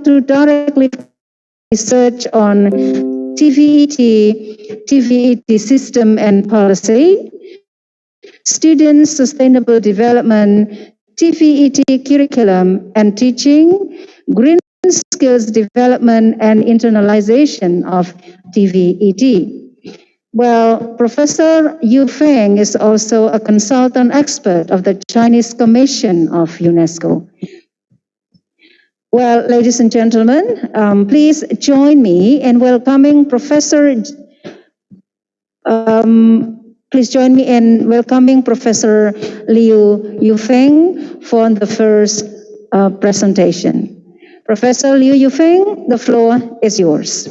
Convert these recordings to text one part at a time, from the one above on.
to directly research on TVET system and policy, student sustainable development, TVET curriculum and teaching, green skills development and internalization of TVET. Well, Professor Yu Feng is also a consultant expert of the Chinese Commission of UNESCO. Well, ladies and gentlemen, please join me in welcoming Professor Liu Yufeng for the first presentation. Professor Liu Yufeng, the floor is yours.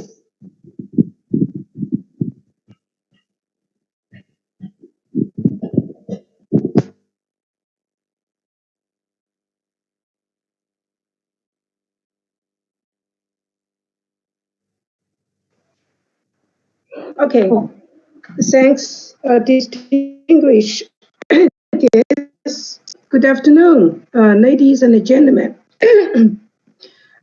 Okay, thanks, distinguished guests. Good afternoon, ladies and gentlemen.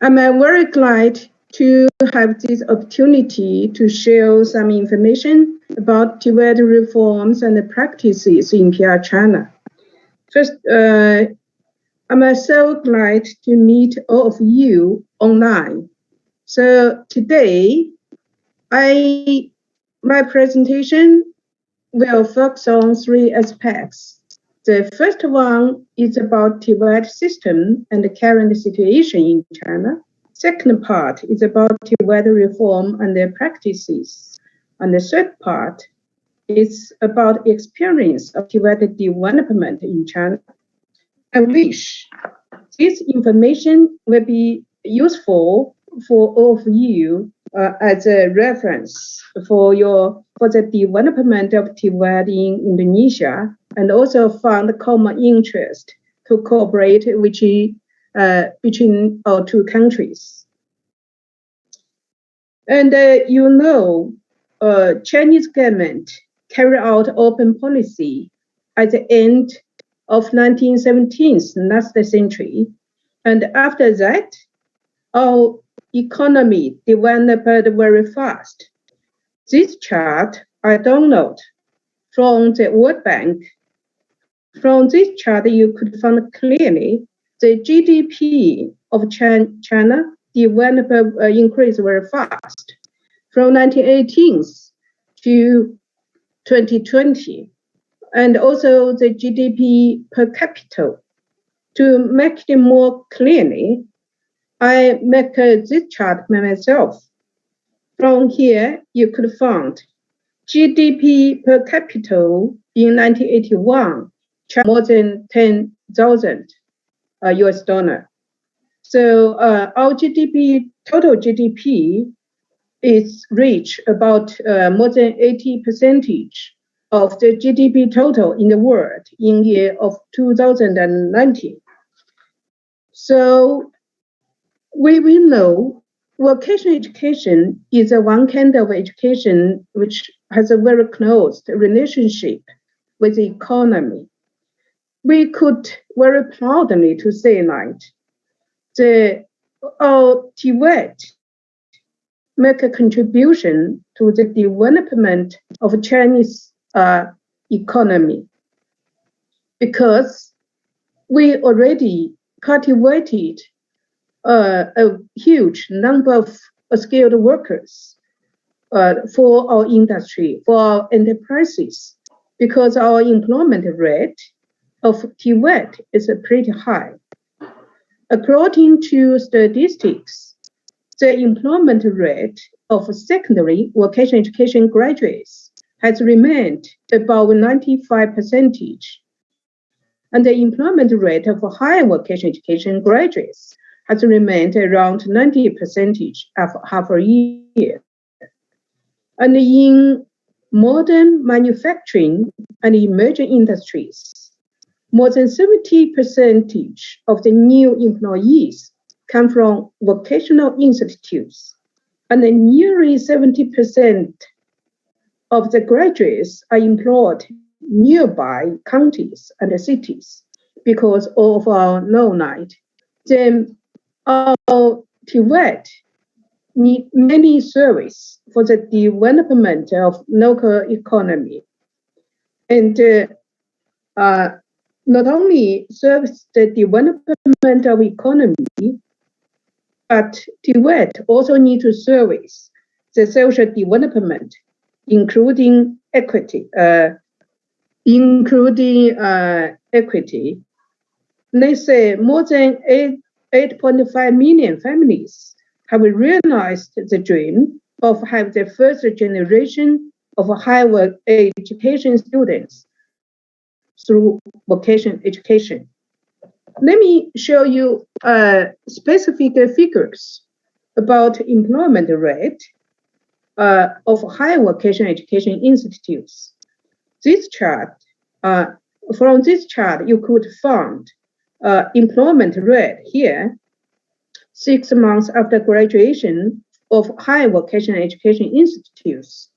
I'm very glad to have this opportunity to share some information about TVET reforms and practices in PR China. First, I'm so glad to meet all of you online. So today, my presentation will focus on three aspects. The first one is about TVET system and the current situation in China. Second part is about TVET reform and their practices. And the third part is about experience of TVET development in China. I wish this information will be useful for all of you as a reference for the development of TVET in Indonesia, and also found common interest to cooperate between our two countries. And Chinese government carried out open policy at the end of 1917th last century, and after that, our economy developed very fast. This chart I download from the World Bank. From this chart, you could find clearly the GDP of China increased very fast from 1918 to 2020, and also the GDP per capita. To make it more clearly, I make this chart by myself. From here, you could find GDP per capita in 1981, more than 10,000 US dollar. So our total GDP is reach about more than 80% of the GDP total in the world in year of 2019. So we know vocational education is one kind of education which has a very close relationship with the economy. We could very proudly to say that our TVET make a contribution to the development of Chinese economy, because we already cultivated a huge number of skilled workers for our industry, for our enterprises, because our employment rate of TVET is pretty high. According to statistics, the employment rate of secondary vocational education graduates has remained above 95%, and the employment rate of higher vocational education graduates has remained around 90% of half a year. And in modern manufacturing and emerging industries, more than 70% of the new employees come from vocational institutes, and nearly 70% of the graduates are employed nearby counties and cities, because of our know that our TVET need many services for the development of local economy, and not only serves the development of economy, but TVET also need to service the social development, including equity. Let's say more than 8.5 million families have realized the dream of having the first generation of higher education students through vocational education. Let me show you specific figures about employment rate of higher vocational education institutes. This chart, from this chart, you could find employment rate here 6 months after graduation of higher vocational education institutes.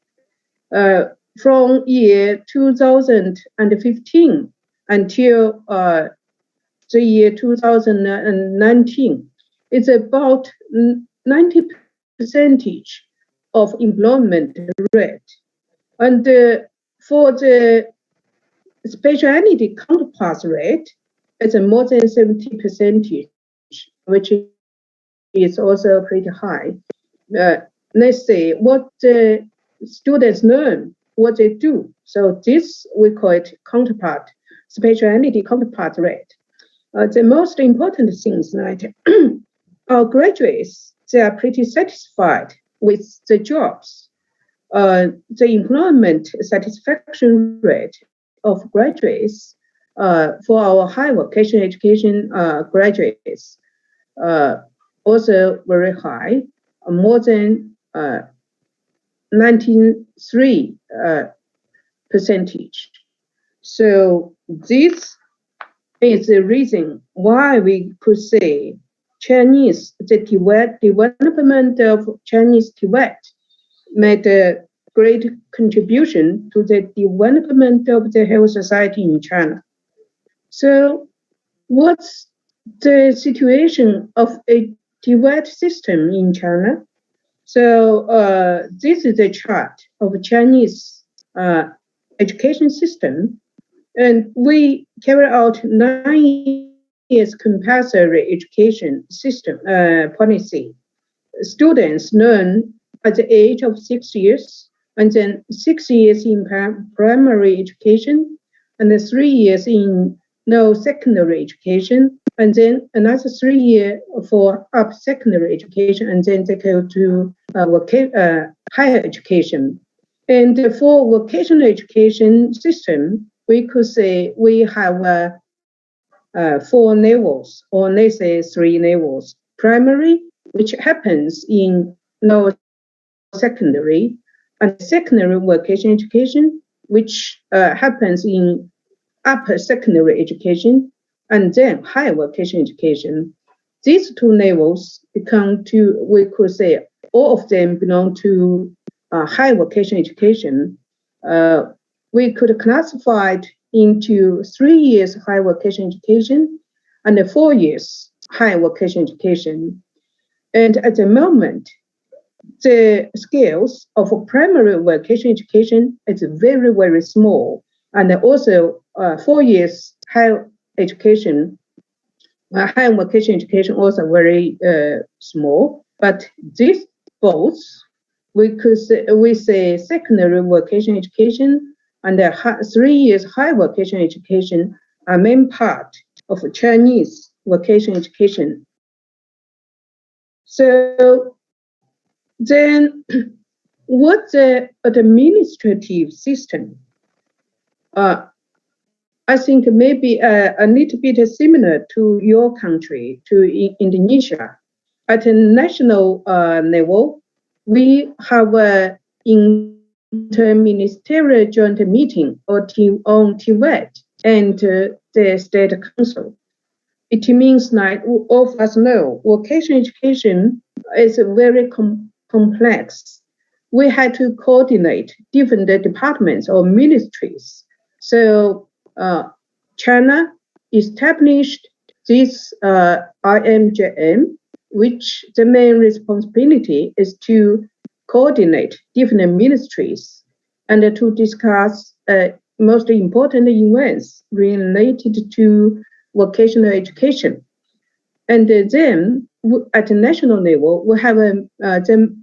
From year 2015 until the year 2019, it's about 90% of employment rate. And for the specialty counterpart rate, it's more than 70%, which is also pretty high. Let's say what the students learn, what they do. So this, we call it counterpart, specialty counterpart rate. The most important things that our graduates, they are pretty satisfied with the jobs. The employment satisfaction rate of graduates for our higher vocational education graduates also very high, more than 93%. So this is the reason why we could say the development of Chinese TVET made a great contribution to the development of the whole society in China. So what's the situation of a TVET system in China? So this is a chart of Chinese education system, and we carry out 9 years compulsory education system policy. Students learn at the age of 6 years, and then 6 years in primary education, and then 3 years in secondary education, and then another 3 years for upper secondary education, and then they go to higher education. And for vocational education system, we could say we have 4 levels, or let's say 3 levels. Primary, which happens in lower secondary, and secondary vocational education, which happens in upper secondary education, and then higher vocational education. These 2 levels become to, we could say, all of them belong to higher vocational education. We could classify it into 3 years higher vocational education and 4 years higher vocational education. And at the moment, the scales of primary vocational education is very, very small, and also 4 years higher education, higher vocational education also very small. But these both, we say secondary vocational education and 3 years higher vocational education are main part of Chinese vocational education. So then, what's the administrative system? I think maybe a little bit similar to your country, to Indonesia. At a national level, we have an interministerial joint meeting on TVET and the State Council. It means that all of us know vocational education is very complex. We had to coordinate different departments or ministries. So China established this IMJM, which the main responsibility is to coordinate different ministries and to discuss most important events related to vocational education. And then at the national level, we have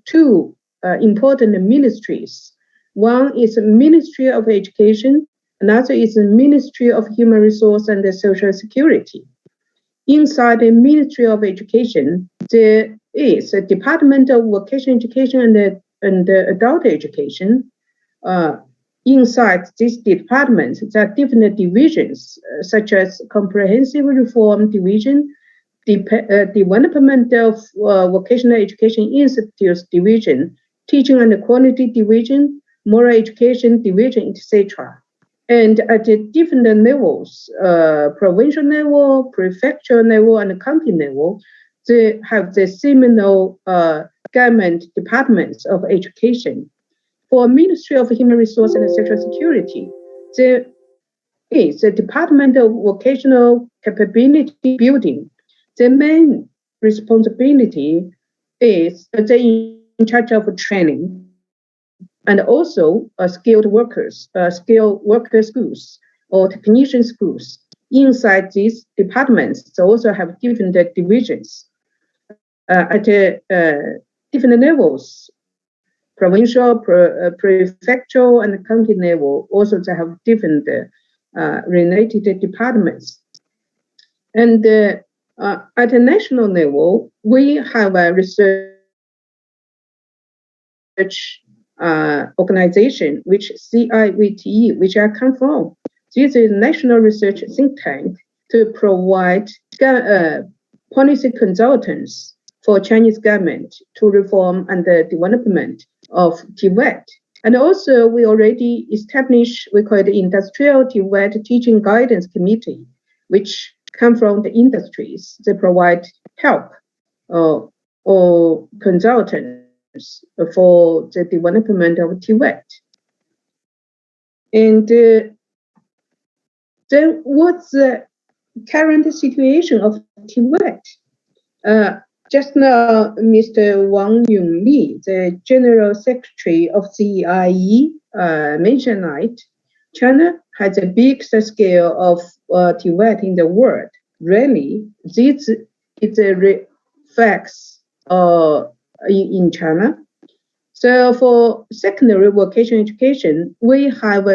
two important ministries. One is the Ministry of Education, another is the Ministry of Human Resource and Social Security. Inside the Ministry of Education, there is a Department of Vocational Education and Adult Education. Inside this department, there are different divisions, such as Comprehensive Reform Division, Development of Vocational Education Institutes Division, Teaching and Quality Division, Moral Education Division, etc. And at the different levels, provincial level, prefecture level, and county level, they have the similar government departments of education. For Ministry of Human Resource and Social Security, there is the Department of Vocational Capability Building. The main responsibility is in charge of training and also skilled worker schools or technician schools. Inside these departments, they also have different divisions at different levels. Provincial, prefectural, and county level also they have different related departments. And at a national level, we have a research organization, which TVET, which I come from. This is a national research think tank to provide policy consultants for Chinese government to reform and the development of TVET. And also, we already established, we call it the Industrial TVET Teaching Guidance Committee, which come from the industries. They provide help or consultants for the development of TVET. And then what's the current situation of TVET? Just now, Mr. Wang Yongli, the General Secretary of CEIE, mentioned that China has the biggest scale of TVET in the world. Really, this is a facts in China. So for secondary vocational education, we have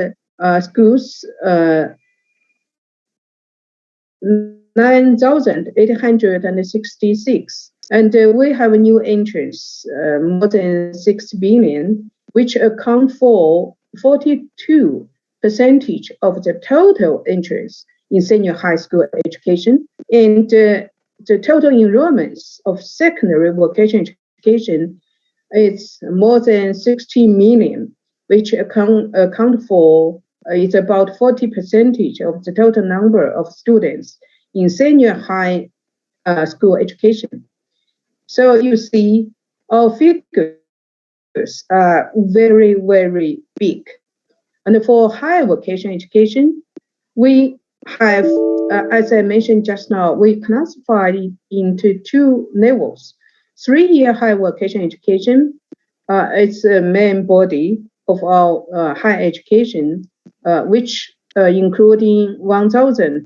schools 9,866. And we have a new entrants, more than 6 billion, which account for 42% of the total entrants in senior high school education. And the total enrollments of secondary vocational education is more than 16 million, which account for it's about 40% of the total number of students in senior high school education. So you see, our figures are very, very big. And for higher vocational education, we have, as I mentioned just now, we classify it into two levels. 3-year higher vocational education is the main body of our higher education, which including 1,000